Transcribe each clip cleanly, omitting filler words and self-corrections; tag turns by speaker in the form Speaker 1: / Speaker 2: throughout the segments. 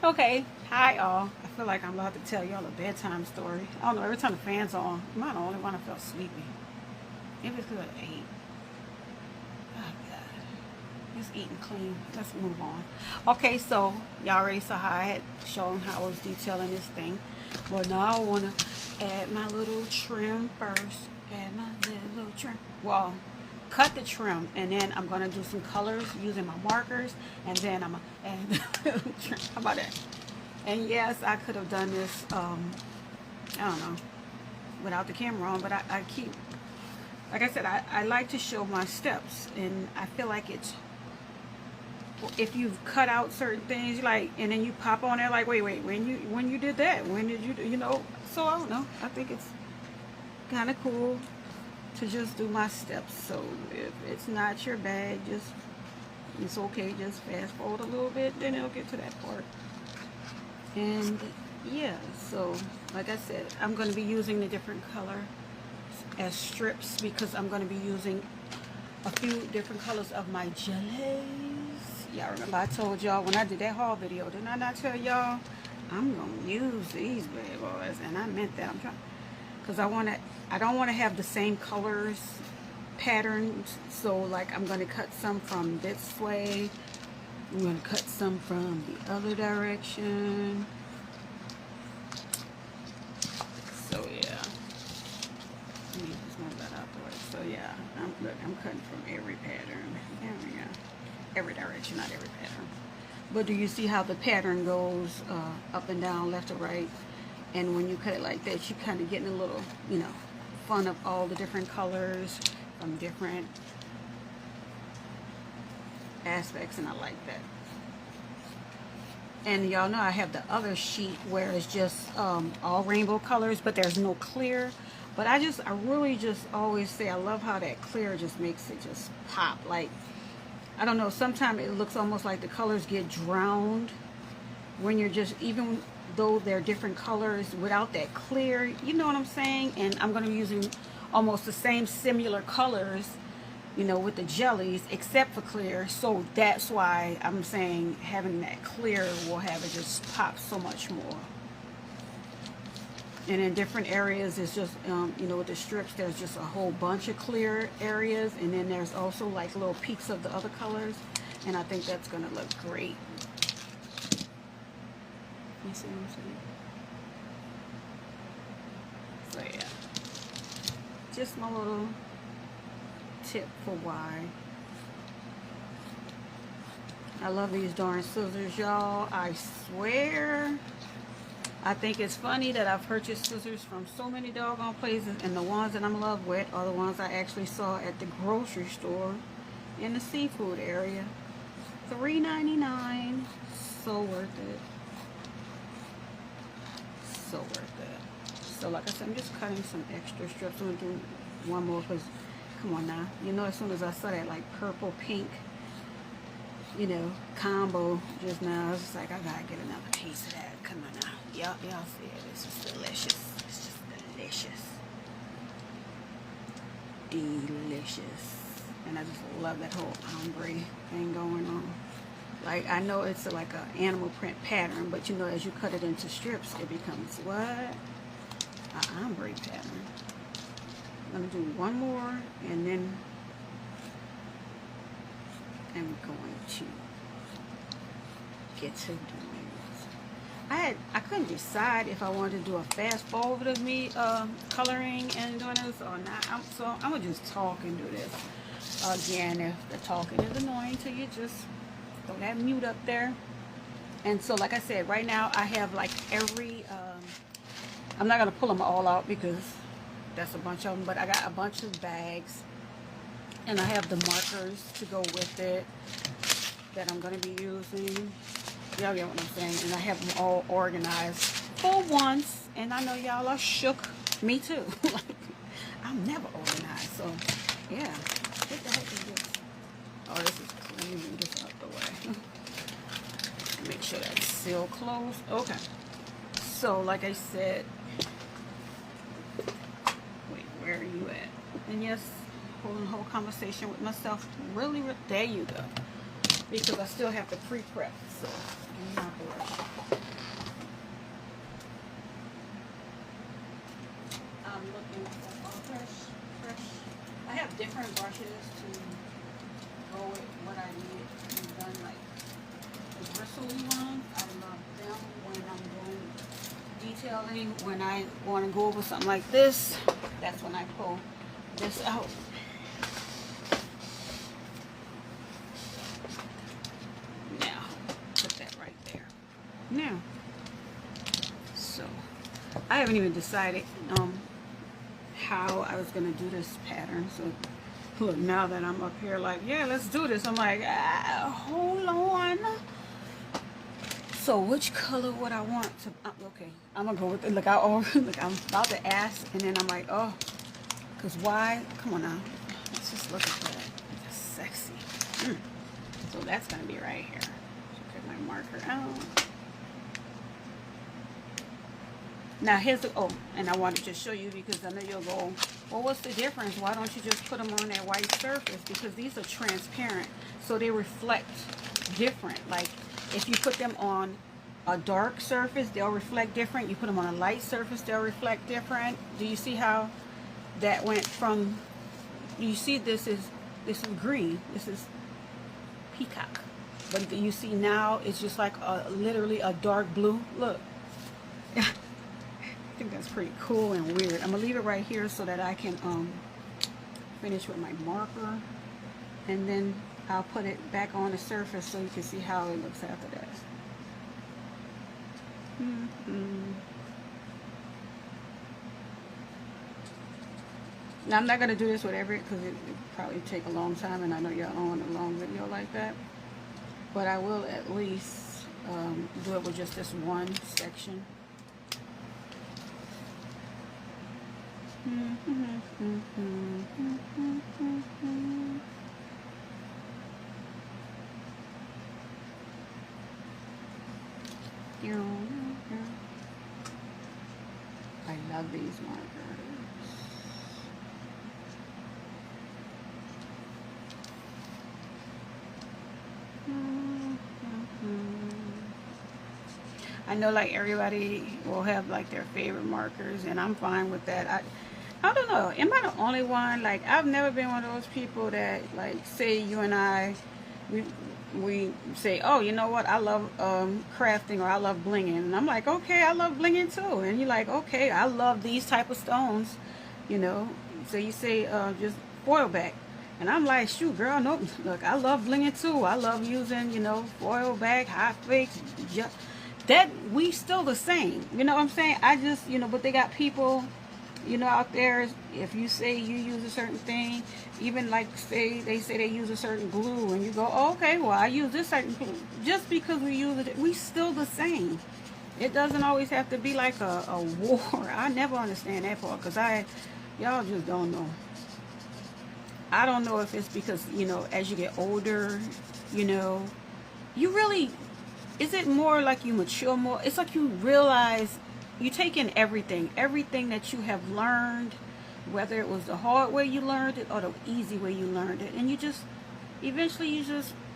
Speaker 1: Okay, hi all. I feel like I'm about to tell y'all a bedtime story. I don't know, every time the fan's on, am I the only one that felt sleepy? Maybe it's because I ate. Oh God. Just eating clean. Let's move on. Okay, so y'all already saw how I had shown how I was detailing this thing. But now I want to add my little trim first. Add my little trim. Well, cut the trim, and then I'm going to do some colors using my markers, and then I'm going to add the little trim. How about that? And yes, I could have done this, I don't know, without the camera on, but I keep, like I said, I like to show my steps, and I feel like it's, if you've cut out certain things, like, and then you pop on there, like, wait, when you did that, when did you know, so I don't know, I think it's kind of cool to just do my steps. So if it's not your bag, just, it's okay, just fast forward a little bit, then it'll get to that part. And yeah, so like I said, I'm going to be using the different color as strips because I'm going to be using a few different colors of my jellies. Y'all remember I told y'all when I did that haul video, didn't I not tell y'all I'm going to use these bad boys? And I meant that. I'm trying, because I don't want to have the same colors patterns. So like I'm going to cut some from this way, I'm going to cut some from the other direction. So yeah, let me just move that out the way. So yeah, I'm cutting from every pattern. There we go. Every direction, not every pattern. But do you see how the pattern goes up and down, left to right? And when you cut it like that, you're kind of getting a little, you know, fun of all the different colors from different aspects, and I like that. And y'all know I have the other sheet where it's just all rainbow colors, but there's no clear. But I really just always say I love how that clear just makes it just pop. Like, I don't know, sometimes it looks almost like the colors get drowned when you're just, even though they're different colors without that clear, you know what I'm saying? And I'm going to be using almost the same similar colors, you know, with the jellies, except for clear. So that's why I'm saying having that clear will have it just pop so much more. And in different areas, it's just, you know, with the strips, there's just a whole bunch of clear areas. And then there's also like little peaks of the other colors. And I think that's going to look great. You see what I'm saying? So yeah, just my little tip for why I love these darn scissors, y'all. I swear, I think it's funny that I've purchased scissors from so many doggone places, and the ones that I'm in love with are the ones I actually saw at the grocery store in the seafood area. $3.99. So worth it. So worth it. So like I said, I'm just cutting some extra strips. I'm gonna do one more because, come on now, you know, as soon as I saw that like purple pink, you know, combo just now, it's just like I gotta get another piece of that. Come on now, y'all see it. It's just delicious. It's just delicious. And I just love that whole ombre thing going on. Like, I know it's like an animal print pattern, but you know, as you cut it into strips, it becomes what? An ombre pattern. I'm gonna do one more, and then I'm going to get to doing it. I couldn't decide if I wanted to do a fast forward of me coloring and doing this or not. So I'm gonna just talk and do this. Again, if the talking is annoying to you, just throw that mute up there. And so like I said, right now I have like every I'm not gonna pull them all out because that's a bunch of them, but I got a bunch of bags, and I have the markers to go with it that I'm gonna be using. Y'all get what I'm saying? And I have them all organized for once, and I know y'all are shook. Me too. I'm never organized, so yeah. What the heck is this? Oh, this is, let me move this out the way. Make sure that's still closed. Okay. So, like I said, wait, where are you at? And yes, holding a whole conversation with myself. Really, there you go. Because I still have to pre-prep. So, I'm not rush. different brushes to go with what I need. I've done like the bristly ones. I love them when I'm doing detailing. When I want to go over something like this, that's when I pull this out. Now, put that right there. Now, so I haven't even decided how I was gonna do this pattern. So look, now that I'm up here like, yeah, let's do this, I'm like, hold on. So which color would I want to, okay, I'm gonna go with it. Look, look, I'm about to ask, and then I'm like, oh, because why? Come on now, let's just look at that. That's sexy. So that's gonna be right here. So get my marker out. Now here's the, oh, and I wanted to show you because I know you'll go, well, what's the difference? Why don't you just put them on that white surface? Because these are transparent, so they reflect different. Like if you put them on a dark surface, they'll reflect different. You put them on a light surface, they'll reflect different. Do you see how that went from, you see this is green, this is peacock. But you see now it's just like literally a dark blue. Look. I think that's pretty cool and weird. I'm gonna leave it right here so that I can finish with my marker, and then I'll put it back on the surface so you can see how it looks after that. Now I'm not gonna do this with every, because it probably take a long time, and I know y'all don't want a long video like that. But I will at least do it with just this one section. I love these markers. I know like everybody will have like their favorite markers, and I'm fine with that. I don't know, am I the only one? Like, I've never been one of those people that, like, say you and I, we say, oh, you know what, I love crafting, or I love blinging. And I'm like, okay, I love blinging too. And you're like, okay, I love these type of stones, you know. So you say just foil back. And I'm like, shoot, girl, no, look, I love blinging too. I love using, you know, foil back, hot fix, that we still the same. You know what I'm saying? I just, you know, but they got people, you know, out there, if you say you use a certain thing, even like they say they use a certain glue, and you go, oh, okay, well, I use this certain glue. Just because we use it, we still the same. It doesn't always have to be like a war. I never understand that part, because y'all just don't know. I don't know if it's because, you know, as you get older, you know, you really, is it more like you mature more? It's like you realize you take in everything that you have learned, whether it was the hard way you learned it or the easy way you learned it, and you just eventually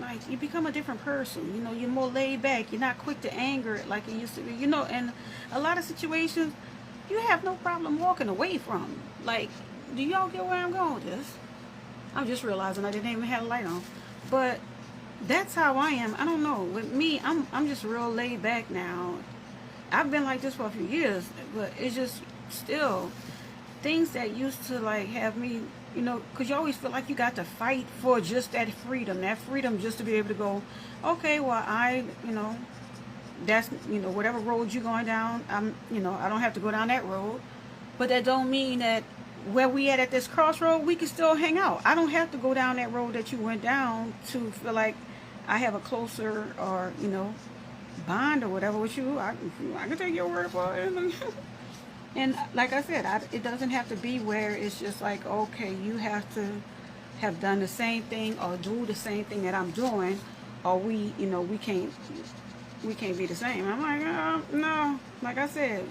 Speaker 1: like you become a different person. You know, you're more laid back, you're not quick to anger like it used to be, you know. And a lot of situations you have no problem walking away from. Like, do y'all get where I'm going with this? I'm just realizing I didn't even have a light on, but that's how I am. I don't know, with me, I'm just real laid back now. I've been like this for a few years, but it's just still things that used to like have me, you know, because you always feel like you got to fight for just that freedom just to be able to go, okay, well, you know, that's, you know, whatever road you're going down, you know, I don't have to go down that road. But that don't mean that where we at this crossroad, we can still hang out. I don't have to go down that road that you went down to feel like I have a closer, or, you know, bond or whatever with you. I can take your word for it. And like I said, it doesn't have to be where it's just like, okay, you have to have done the same thing or do the same thing that I'm doing, or we, you know, we can't be the same. I'm like, no. Like I said,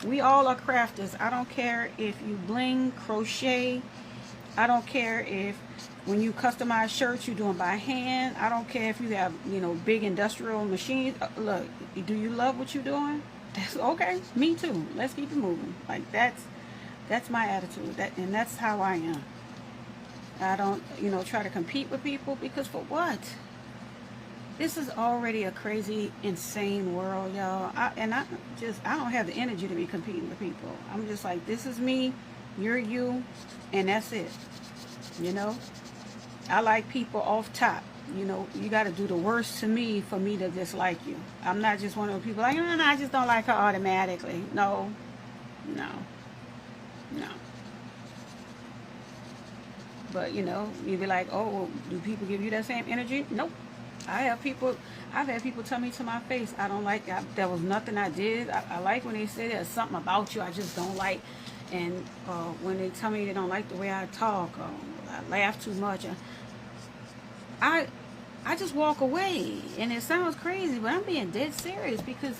Speaker 1: we all are crafters. I don't care if you bling, crochet. I don't care if when you customize shirts, you're doing by hand. I don't care if you have, you know, big industrial machines. Look, do you love what you're doing? That's okay. Me too. Let's keep it moving. Like, that's my attitude. And that's how I am. I don't, try to compete with people, because for what? This is already a crazy, insane world, y'all. I don't have the energy to be competing with people. I'm just like, this is me, you're you, and that's it. You know, I like people off top. You got to do the worst to me for me to dislike you. I'm not just one of those people like, no, no, I just don't like her automatically. No, no, no. But you'd be like, oh, well, do people give you that same energy? Nope. I have people. I've had people tell me to my face, I don't like. There was nothing I did. I like when they say there's something about you I just don't like, and when they tell me they don't like the way I talk, I laugh too much. I I just walk away, and it sounds crazy, but I'm being dead serious, because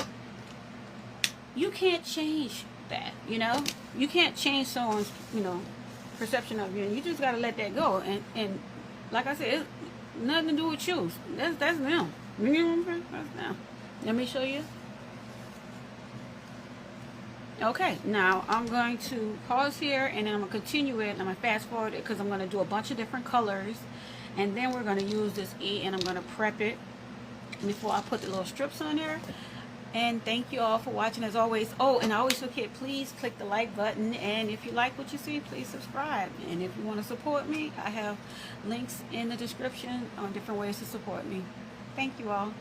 Speaker 1: you can't change that. You can't change someone's perception of you, and you just got to let that go. And like I said, it's nothing to do with you. That's them. You know what I'm saying? That's them. Let me show you. Okay, now I'm going to pause here, and then I'm going to continue it, and I'm going to fast forward it, because I'm going to do a bunch of different colors, and then we're going to use this E, and I'm going to prep it before I put the little strips on there. And thank you all for watching, as always. Oh, and I always forget, please click the like button, and if you like what you see, please subscribe. And if you want to support me, I have links in the description on different ways to support me. Thank you all.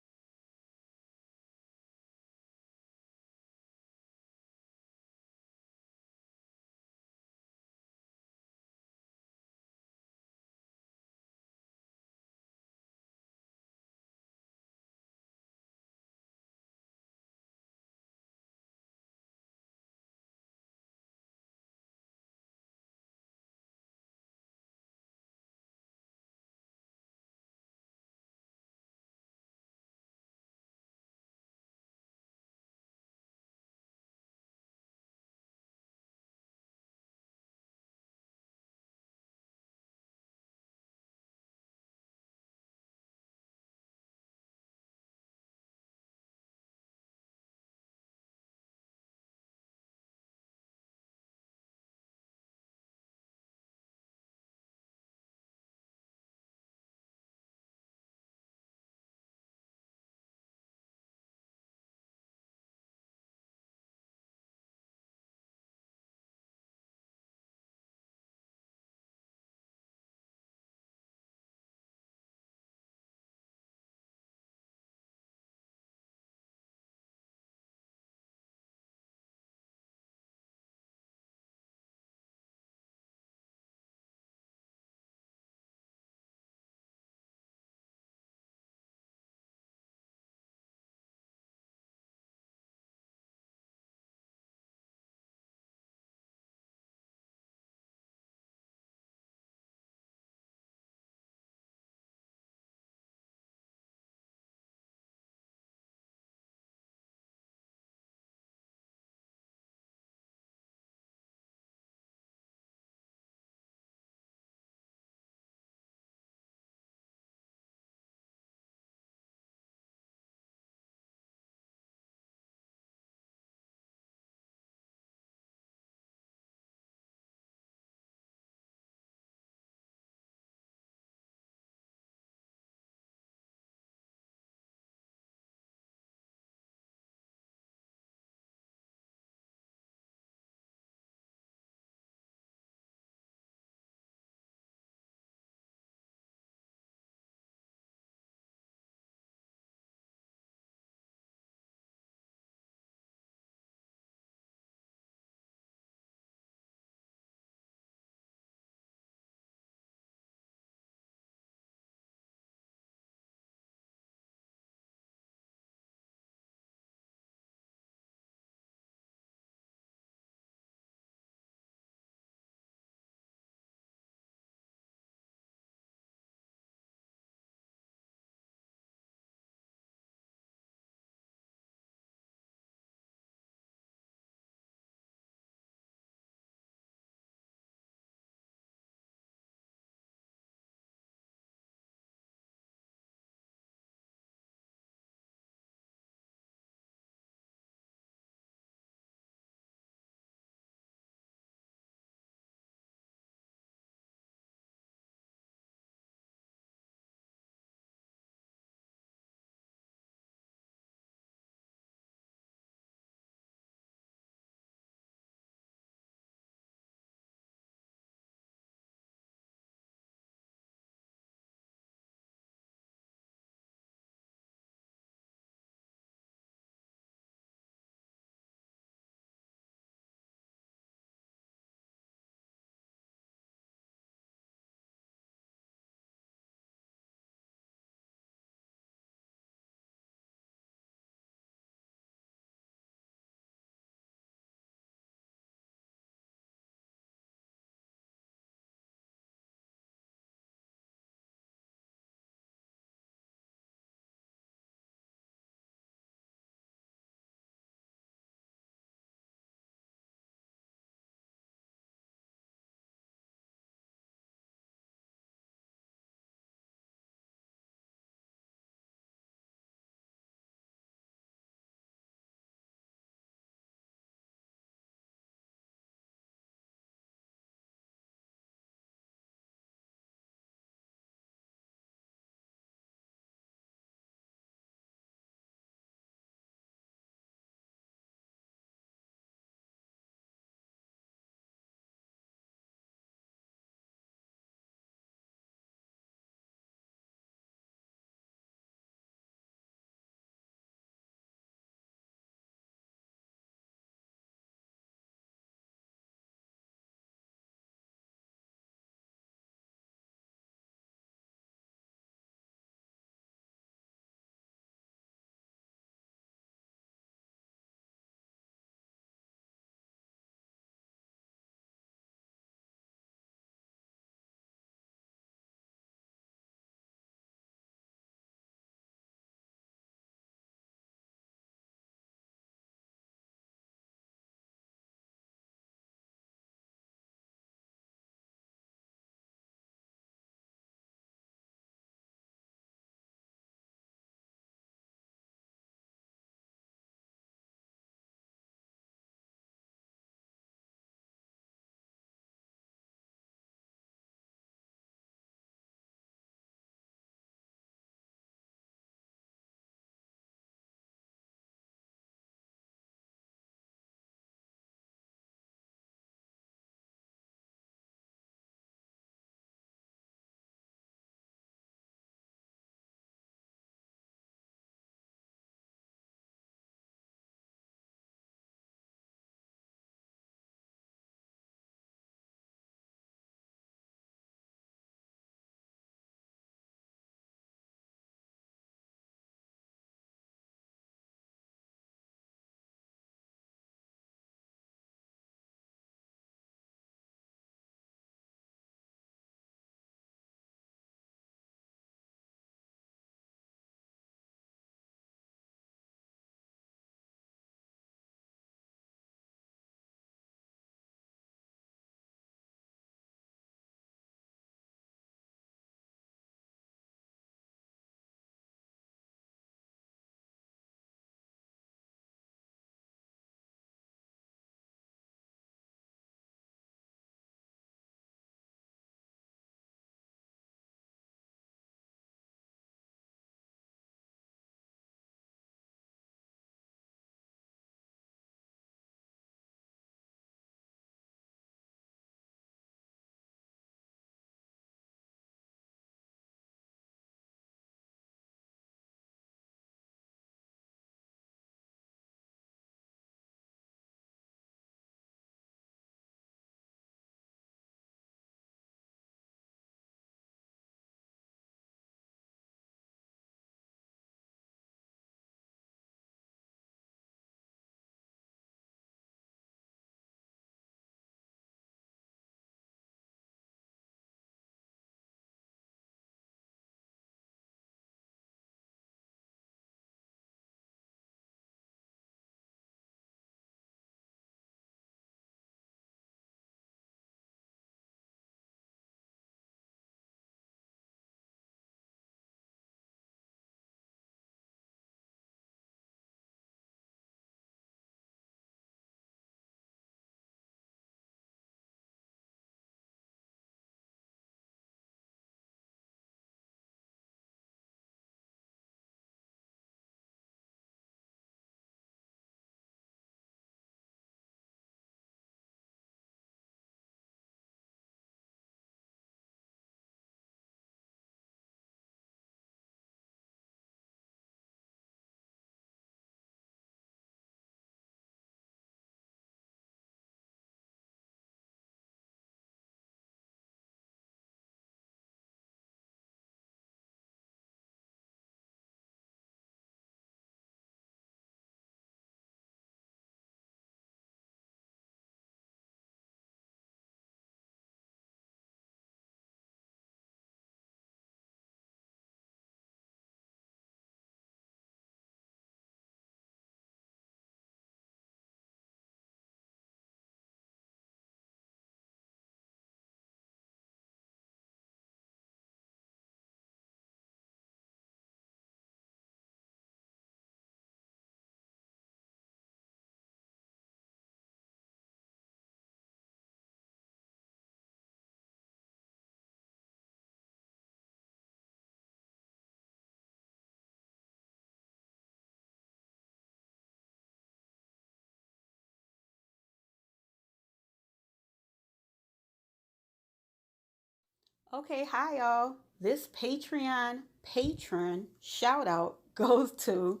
Speaker 1: Okay, hi y'all. This Patreon patron shout out goes to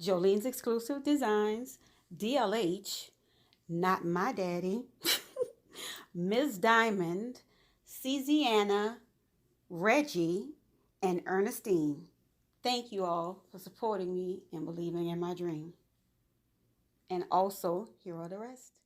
Speaker 1: Jolene's Exclusive Designs, DLH, Not My Daddy, Ms. Diamond, Cziana, Reggie, and Ernestine. Thank you all for supporting me and believing in my dream. And also, here are the rest.